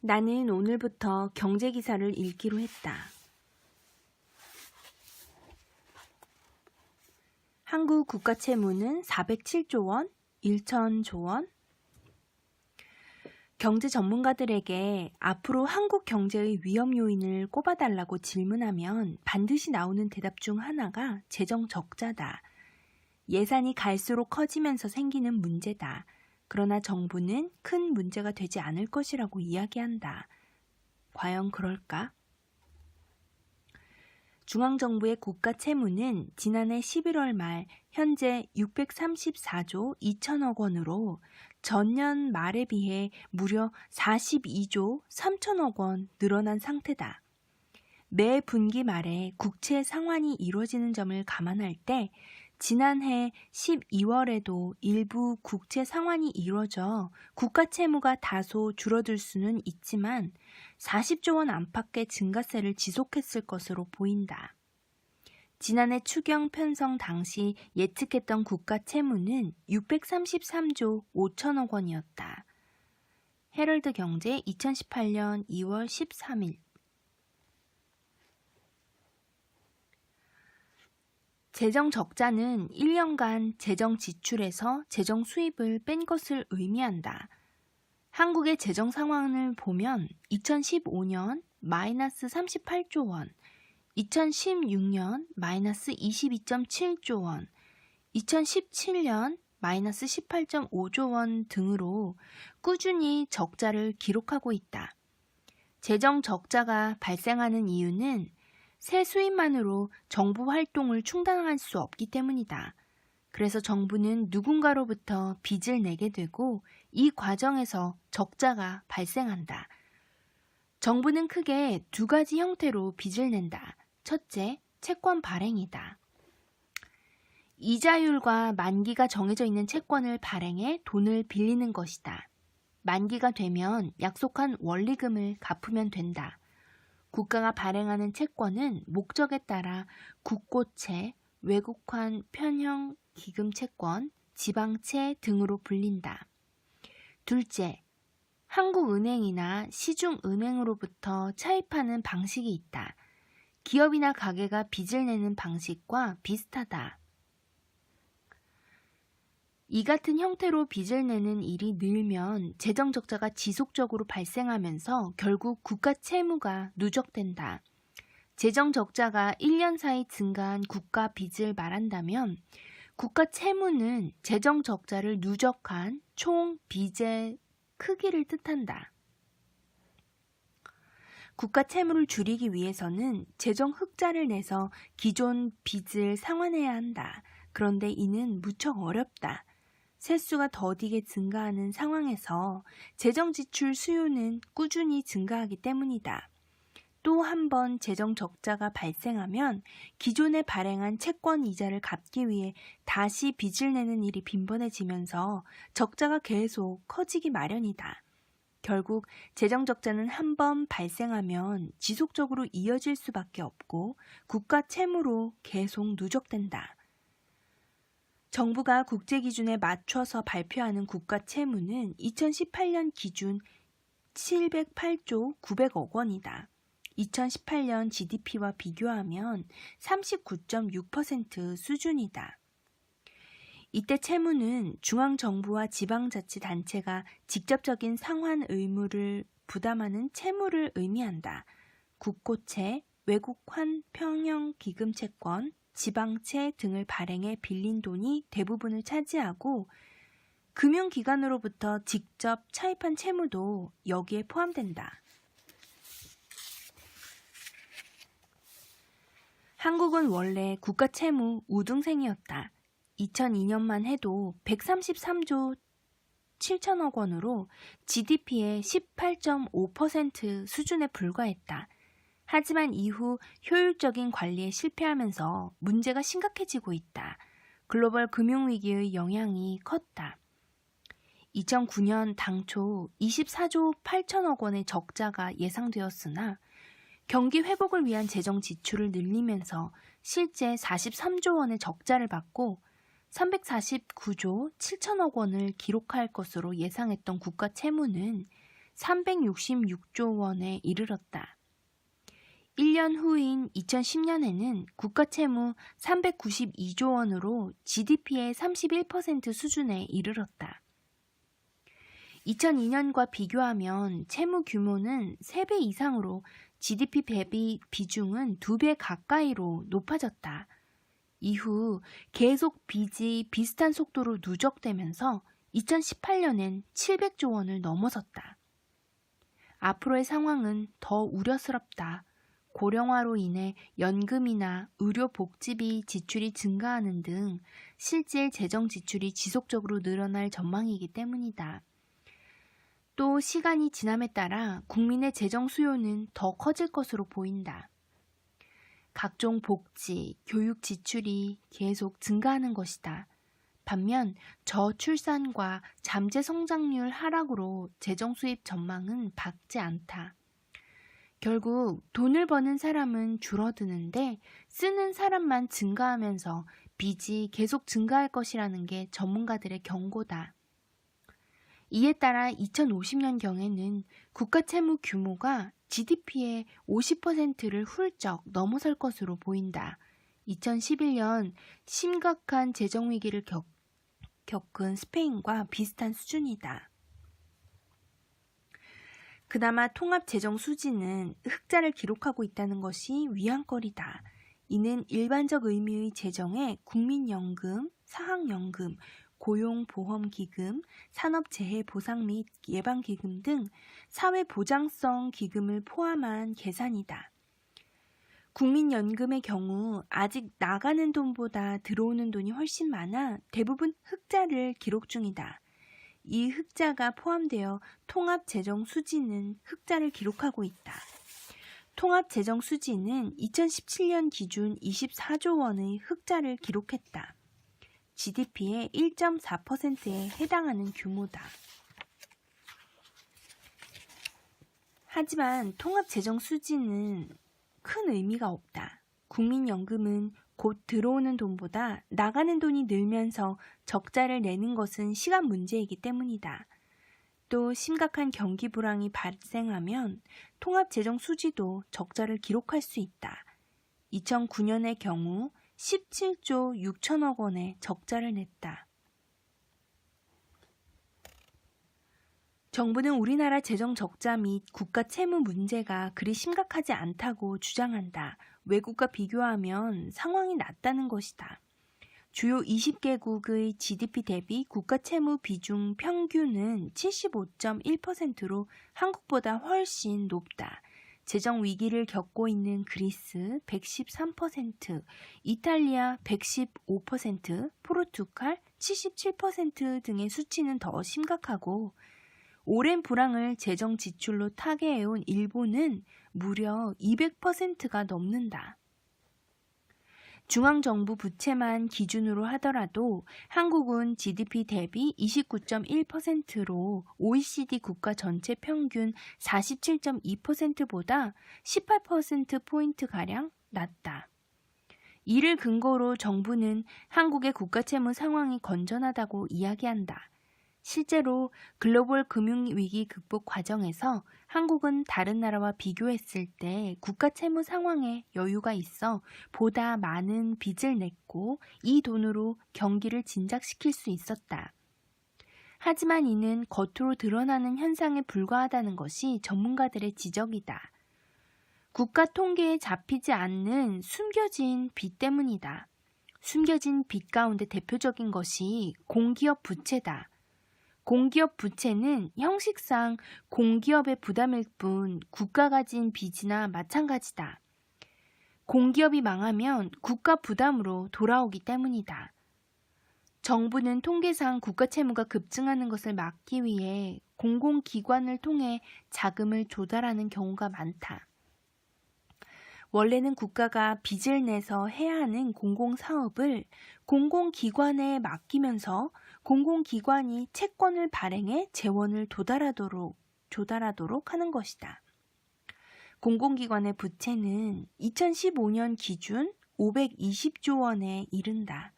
나는 오늘부터 경제기사를 읽기로 했다. 한국 국가채무는 407조 원, 1천조 원. 경제 전문가들에게 앞으로 한국 경제의 위험 요인을 꼽아달라고 질문하면 반드시 나오는 대답 중 하나가 재정 적자다. 예산이 갈수록 커지면서 생기는 문제다. 그러나 정부는 큰 문제가 되지 않을 것이라고 이야기한다. 과연 그럴까? 중앙정부의 국가 채무는 지난해 11월 말 현재 634조 2천억 원으로 전년 말에 비해 무려 42조 3천억 원 늘어난 상태다. 매 분기 말에 국채 상환이 이루어지는 점을 감안할 때 지난해 12월에도 일부 국채 상환이 이루어져 국가 채무가 다소 줄어들 수는 있지만 40조 원 안팎의 증가세를 지속했을 것으로 보인다. 지난해 추경 편성 당시 예측했던 국가 채무는 633조 5천억 원이었다. 헤럴드 경제 2018년 2월 13일. 재정 적자는 1년간 재정 지출에서 재정 수입을 뺀 것을 의미한다. 한국의 재정 상황을 보면 2015년 마이너스 38조 원, 2016년 마이너스 22.7조 원, 2017년 마이너스 18.5조 원 등으로 꾸준히 적자를 기록하고 있다. 재정 적자가 발생하는 이유는 새 수입만으로 정부 활동을 충당할 수 없기 때문이다. 그래서 정부는 누군가로부터 빚을 내게 되고 이 과정에서 적자가 발생한다. 정부는 크게 두 가지 형태로 빚을 낸다. 첫째, 채권 발행이다. 이자율과 만기가 정해져 있는 채권을 발행해 돈을 빌리는 것이다. 만기가 되면 약속한 원리금을 갚으면 된다. 국가가 발행하는 채권은 목적에 따라 국고채, 외국환 편형 기금채권, 지방채 등으로 불린다. 둘째, 한국은행이나 시중은행으로부터 차입하는 방식이 있다. 기업이나 가게가 빚을 내는 방식과 비슷하다. 이 같은 형태로 빚을 내는 일이 늘면 재정 적자가 지속적으로 발생하면서 결국 국가 채무가 누적된다. 재정 적자가 1년 사이 증가한 국가 빚을 말한다면 국가 채무는 재정 적자를 누적한 총 빚의 크기를 뜻한다. 국가 채무를 줄이기 위해서는 재정 흑자를 내서 기존 빚을 상환해야 한다. 그런데 이는 무척 어렵다. 세수가 더디게 증가하는 상황에서 재정 지출 수요는 꾸준히 증가하기 때문이다. 또 한 번 재정 적자가 발생하면 기존에 발행한 채권 이자를 갚기 위해 다시 빚을 내는 일이 빈번해지면서 적자가 계속 커지기 마련이다. 결국 재정 적자는 한 번 발생하면 지속적으로 이어질 수밖에 없고 국가 채무로 계속 누적된다. 정부가 국제 기준에 맞춰서 발표하는 국가 채무는 2018년 기준 708조 900억 원이다. 2018년 GDP와 비교하면 39.6% 수준이다. 이때 채무는 중앙정부와 지방자치단체가 직접적인 상환 의무를 부담하는 채무를 의미한다. 국고채, 외국환 평형 기금채권, 지방채 등을 발행해 빌린 돈이 대부분을 차지하고 금융기관으로부터 직접 차입한 채무도 여기에 포함된다. 한국은 원래 국가채무 우등생이었다. 2002년만 해도 133조 7천억 원으로 GDP의 18.5% 수준에 불과했다. 하지만 이후 효율적인 관리에 실패하면서 문제가 심각해지고 있다. 글로벌 금융위기의 영향이 컸다. 2009년 당초 24조 8천억 원의 적자가 예상되었으나 경기 회복을 위한 재정 지출을 늘리면서 실제 43조 원의 적자를 받고 349조 7천억 원을 기록할 것으로 예상했던 국가 채무는 366조 원에 이르렀다. 1년 후인 2010년에는 국가채무 392조 원으로 GDP의 31% 수준에 이르렀다. 2002년과 비교하면 채무 규모는 3배 이상으로 GDP 대비 비중은 2배 가까이로 높아졌다. 이후 계속 빚이 비슷한 속도로 누적되면서 2018년엔 700조 원을 넘어섰다. 앞으로의 상황은 더 우려스럽다. 고령화로 인해 연금이나 의료복지비 지출이 증가하는 등 실질 재정 지출이 지속적으로 늘어날 전망이기 때문이다. 또 시간이 지남에 따라 국민의 재정 수요는 더 커질 것으로 보인다. 각종 복지, 교육 지출이 계속 증가하는 것이다. 반면 저출산과 잠재 성장률 하락으로 재정 수입 전망은 밝지 않다. 결국 돈을 버는 사람은 줄어드는데 쓰는 사람만 증가하면서 빚이 계속 증가할 것이라는 게 전문가들의 경고다. 이에 따라 2050년경에는 국가 채무 규모가 GDP의 50%를 훌쩍 넘어설 것으로 보인다. 2011년 심각한 재정 위기를 겪은 스페인과 비슷한 수준이다. 그나마 통합재정 수지는 흑자를 기록하고 있다는 것이 위안거리다. 이는 일반적 의미의 재정에 국민연금, 사학연금, 고용보험기금, 산업재해보상 및 예방기금 등 사회보장성 기금을 포함한 계산이다. 국민연금의 경우 아직 나가는 돈보다 들어오는 돈이 훨씬 많아 대부분 흑자를 기록 중이다. 이 흑자가 포함되어 통합재정수지는 흑자를 기록하고 있다. 통합재정수지는 2017년 기준 24조 원의 흑자를 기록했다. GDP의 1.4%에 해당하는 규모다. 하지만 통합재정수지는 큰 의미가 없다. 국민연금은 곧 들어오는 돈보다 나가는 돈이 늘면서 적자를 내는 것은 시간 문제이기 때문이다. 또 심각한 경기 불황이 발생하면 통합재정 수지도 적자를 기록할 수 있다. 2009년의 경우 17조 6천억 원의 적자를 냈다. 정부는 우리나라 재정 적자 및 국가 채무 문제가 그리 심각하지 않다고 주장한다. 외국과 비교하면 상황이 낫다는 것이다. 주요 20개국의 GDP 대비 국가 채무 비중 평균은 75.1%로 한국보다 훨씬 높다. 재정 위기를 겪고 있는 그리스 113%, 이탈리아 115%, 포르투갈 77% 등의 수치는 더 심각하고 오랜 불황을 재정 지출로 타개해온 일본은 무려 200%가 넘는다. 중앙정부 부채만 기준으로 하더라도 한국은 GDP 대비 29.1%로 OECD 국가 전체 평균 47.2%보다 18%포인트가량 낮다. 이를 근거로 정부는 한국의 국가채무 상황이 건전하다고 이야기한다. 실제로 글로벌 금융위기 극복 과정에서 한국은 다른 나라와 비교했을 때 국가 채무 상황에 여유가 있어 보다 많은 빚을 냈고 이 돈으로 경기를 진작시킬 수 있었다. 하지만 이는 겉으로 드러나는 현상에 불과하다는 것이 전문가들의 지적이다. 국가 통계에 잡히지 않는 숨겨진 빚 때문이다. 숨겨진 빚 가운데 대표적인 것이 공기업 부채다. 공기업 부채는 형식상 공기업의 부담일 뿐 국가가 진 빚이나 마찬가지다. 공기업이 망하면 국가 부담으로 돌아오기 때문이다. 정부는 통계상 국가 채무가 급증하는 것을 막기 위해 공공기관을 통해 자금을 조달하는 경우가 많다. 원래는 국가가 빚을 내서 해야 하는 공공사업을 공공기관에 맡기면서 공공기관이 채권을 발행해 재원을 조달하도록 하는 것이다. 공공기관의 부채는 2015년 기준 520조 원에 이른다.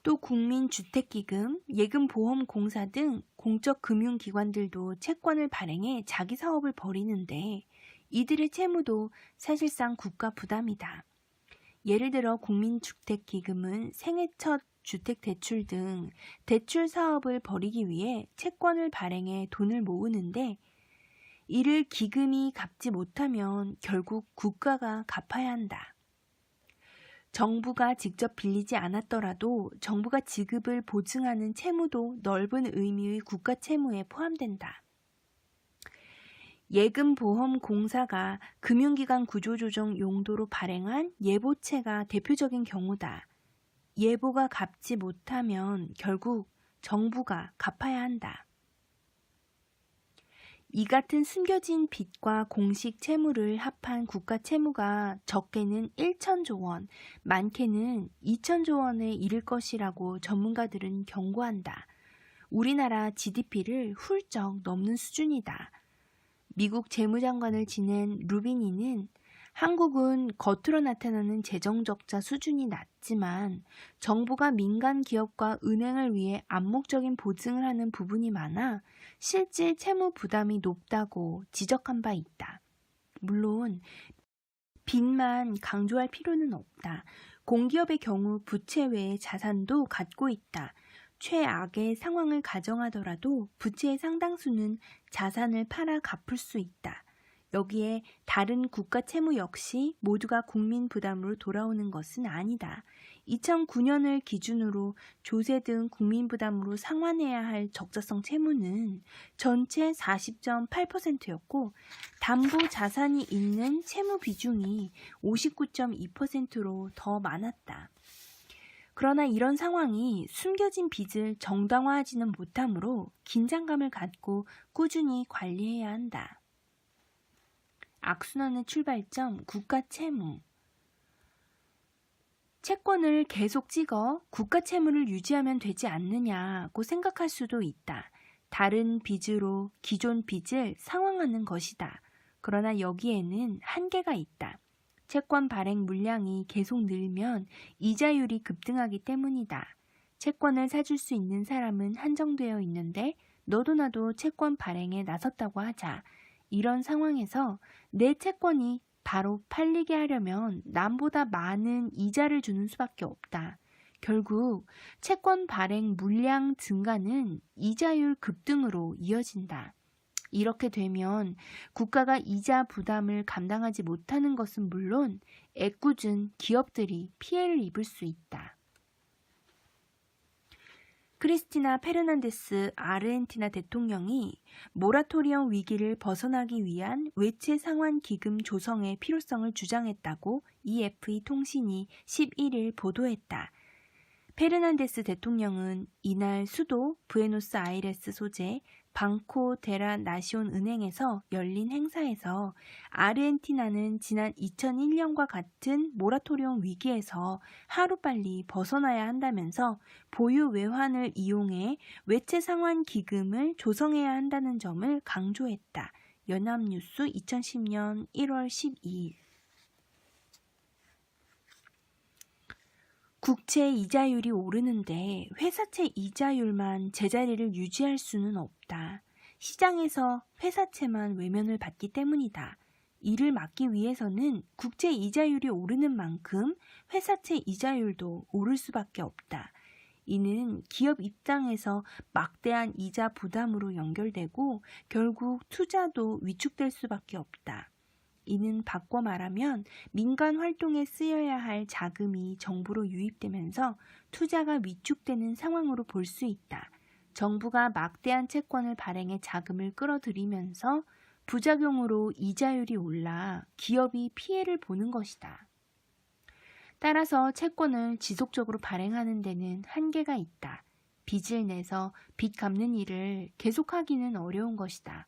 또 국민주택기금, 예금보험공사 등 공적 금융기관들도 채권을 발행해 자기 사업을 벌이는데 이들의 채무도 사실상 국가 부담이다. 예를 들어 국민주택기금은 생애 첫 주택대출 등 대출 사업을 벌이기 위해 채권을 발행해 돈을 모으는데 이를 기금이 갚지 못하면 결국 국가가 갚아야 한다. 정부가 직접 빌리지 않았더라도 정부가 지급을 보증하는 채무도 넓은 의미의 국가 채무에 포함된다. 예금보험공사가 금융기관 구조조정 용도로 발행한 예보채가 대표적인 경우다. 예보가 갚지 못하면 결국 정부가 갚아야 한다. 이 같은 숨겨진 빚과 공식 채무를 합한 국가 채무가 적게는 1천조 원, 많게는 2천조 원에 이를 것이라고 전문가들은 경고한다. 우리나라 GDP를 훌쩍 넘는 수준이다. 미국 재무장관을 지낸 루비니는 한국은 겉으로 나타나는 재정적자 수준이 낮지만 정부가 민간 기업과 은행을 위해 암묵적인 보증을 하는 부분이 많아 실질 채무 부담이 높다고 지적한 바 있다. 물론 빚만 강조할 필요는 없다. 공기업의 경우 부채 외에 자산도 갖고 있다. 최악의 상황을 가정하더라도 부채의 상당수는 자산을 팔아 갚을 수 있다. 여기에 다른 국가 채무 역시 모두가 국민 부담으로 돌아오는 것은 아니다. 2009년을 기준으로 조세 등 국민 부담으로 상환해야 할 적자성 채무는 전체 40.8%였고 담보 자산이 있는 채무 비중이 59.2%로 더 많았다. 그러나 이런 상황이 숨겨진 빚을 정당화하지는 못하므로 긴장감을 갖고 꾸준히 관리해야 한다. 악순환의 출발점, 국가 채무. 채권을 계속 찍어 국가 채무를 유지하면 되지 않느냐고 생각할 수도 있다. 다른 빚으로 기존 빚을 상환하는 것이다. 그러나 여기에는 한계가 있다. 채권 발행 물량이 계속 늘면 이자율이 급등하기 때문이다. 채권을 사줄 수 있는 사람은 한정되어 있는데 너도 나도 채권 발행에 나섰다고 하자. 이런 상황에서 내 채권이 바로 팔리게 하려면 남보다 많은 이자를 주는 수밖에 없다. 결국 채권 발행 물량 증가는 이자율 급등으로 이어진다. 이렇게 되면 국가가 이자 부담을 감당하지 못하는 것은 물론 애꿎은 기업들이 피해를 입을 수 있다. 크리스티나 페르난데스 아르헨티나 대통령이 모라토리엄 위기를 벗어나기 위한 외채 상환 기금 조성의 필요성을 주장했다고 EFE 통신이 11일 보도했다. 페르난데스 대통령은 이날 수도 부에노스아이레스 소재 방코 데라 나시온 은행에서 열린 행사에서 아르헨티나는 지난 2001년과 같은 모라토리엄 위기에서 하루빨리 벗어나야 한다면서 보유 외환을 이용해 외채 상환 기금을 조성해야 한다는 점을 강조했다. 연합뉴스 2010년 1월 12일. 국채 이자율이 오르는데 회사채 이자율만 제자리를 유지할 수는 없다. 시장에서 회사채만 외면을 받기 때문이다. 이를 막기 위해서는 국채 이자율이 오르는 만큼 회사채 이자율도 오를 수밖에 없다. 이는 기업 입장에서 막대한 이자 부담으로 연결되고 결국 투자도 위축될 수밖에 없다. 이는 바꿔 말하면 민간 활동에 쓰여야 할 자금이 정부로 유입되면서 투자가 위축되는 상황으로 볼 수 있다. 정부가 막대한 채권을 발행해 자금을 끌어들이면서 부작용으로 이자율이 올라 기업이 피해를 보는 것이다. 따라서 채권을 지속적으로 발행하는 데는 한계가 있다. 빚을 내서 빚 갚는 일을 계속하기는 어려운 것이다.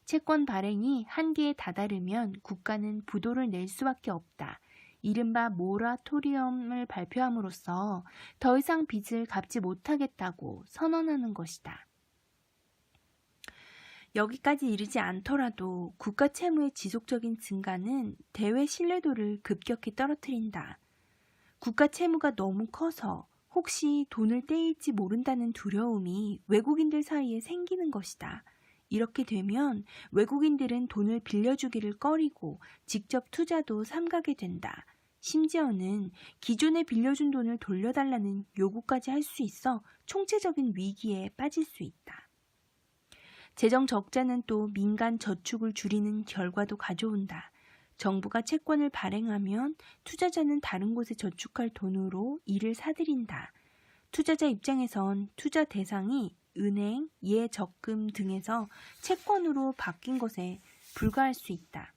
채권 발행이 한계에 다다르면 국가는 부도를 낼 수밖에 없다. 이른바 모라토리엄을 발표함으로써 더 이상 빚을 갚지 못하겠다고 선언하는 것이다. 여기까지 이르지 않더라도 국가 채무의 지속적인 증가는 대외 신뢰도를 급격히 떨어뜨린다. 국가 채무가 너무 커서 혹시 돈을 떼일지 모른다는 두려움이 외국인들 사이에 생기는 것이다. 이렇게 되면 외국인들은 돈을 빌려주기를 꺼리고 직접 투자도 삼가게 된다. 심지어는 기존에 빌려준 돈을 돌려달라는 요구까지 할 수 있어 총체적인 위기에 빠질 수 있다. 재정 적자는 또 민간 저축을 줄이는 결과도 가져온다. 정부가 채권을 발행하면 투자자는 다른 곳에 저축할 돈으로 이를 사들인다. 투자자 입장에선 투자 대상이 은행, 예적금 등에서 채권으로 바뀐 것에 불과할 수 있다.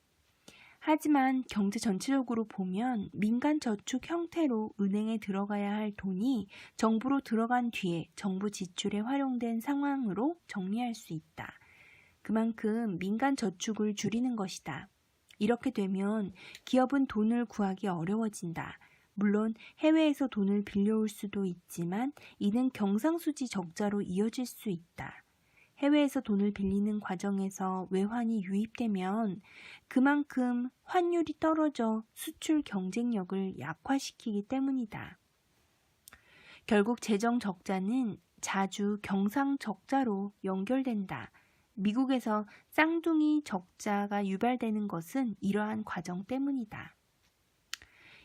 하지만 경제 전체적으로 보면 민간 저축 형태로 은행에 들어가야 할 돈이 정부로 들어간 뒤에 정부 지출에 활용된 상황으로 정리할 수 있다. 그만큼 민간 저축을 줄이는 것이다. 이렇게 되면 기업은 돈을 구하기 어려워진다. 물론 해외에서 돈을 빌려올 수도 있지만 이는 경상수지 적자로 이어질 수 있다. 해외에서 돈을 빌리는 과정에서 외환이 유입되면 그만큼 환율이 떨어져 수출 경쟁력을 약화시키기 때문이다. 결국 재정 적자는 자주 경상 적자로 연결된다. 미국에서 쌍둥이 적자가 유발되는 것은 이러한 과정 때문이다.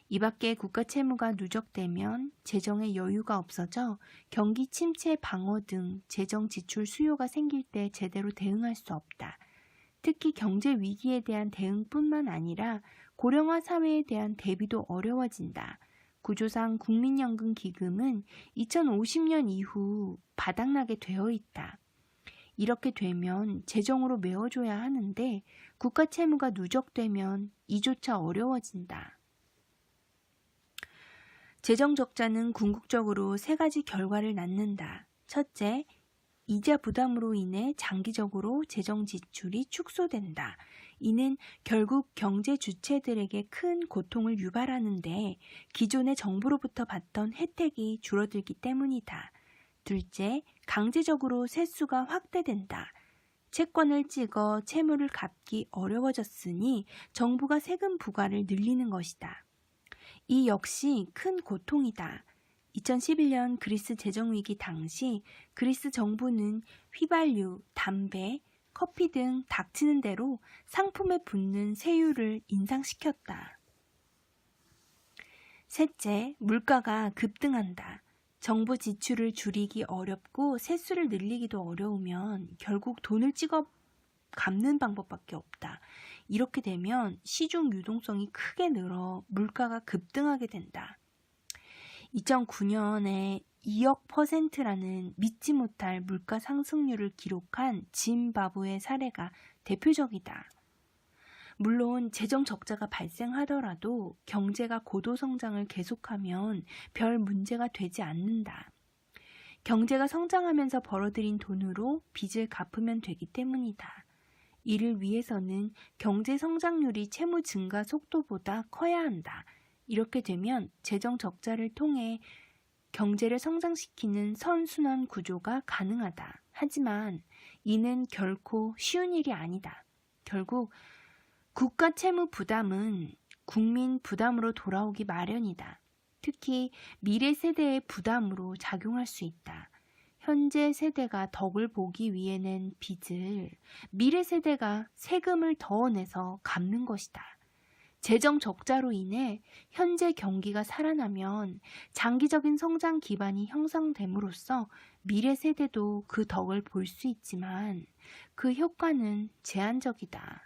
이 밖에 국가 채무가 누적되면 재정에 여유가 없어져 경기 침체 방어 등 재정 지출 수요가 생길 때 제대로 대응할 수 없다. 특히 경제 위기에 대한 대응뿐만 아니라 고령화 사회에 대한 대비도 어려워진다. 구조상 국민연금기금은 2050년 이후 바닥나게 되어 있다. 이렇게 되면 재정으로 메워줘야 하는데 국가 채무가 누적되면 이조차 어려워진다. 재정 적자는 궁극적으로 세 가지 결과를 낳는다. 첫째, 이자 부담으로 인해 장기적으로 재정 지출이 축소된다. 이는 결국 경제 주체들에게 큰 고통을 유발하는데 기존의 정부로부터 받던 혜택이 줄어들기 때문이다. 둘째, 강제적으로 세수가 확대된다. 채권을 찍어 채무를 갚기 어려워졌으니 정부가 세금 부과를 늘리는 것이다. 이 역시 큰 고통이다. 2011년 그리스 재정위기 당시 그리스 정부는 휘발유, 담배, 커피 등 닥치는 대로 상품에 붙는 세율을 인상시켰다. 셋째, 물가가 급등한다. 정부 지출을 줄이기 어렵고 세수를 늘리기도 어려우면 결국 돈을 찍어 갚는 방법밖에 없다. 이렇게 되면 시중 유동성이 크게 늘어 물가가 급등하게 된다. 2009년에 2억%라는 믿지 못할 물가 상승률을 기록한 짐바브웨 사례가 대표적이다. 물론 재정 적자가 발생하더라도 경제가 고도 성장을 계속하면 별 문제가 되지 않는다. 경제가 성장하면서 벌어들인 돈으로 빚을 갚으면 되기 때문이다. 이를 위해서는 경제 성장률이 채무 증가 속도보다 커야 한다. 이렇게 되면 재정 적자를 통해 경제를 성장시키는 선순환 구조가 가능하다. 하지만 이는 결코 쉬운 일이 아니다. 결국 국가 채무 부담은 국민 부담으로 돌아오기 마련이다. 특히 미래 세대의 부담으로 작용할 수 있다. 현재 세대가 덕을 보기 위해 낸 빚을 미래 세대가 세금을 더 내서 갚는 것이다. 재정 적자로 인해 현재 경기가 살아나면 장기적인 성장 기반이 형성됨으로써 미래 세대도 그 덕을 볼 수 있지만 그 효과는 제한적이다.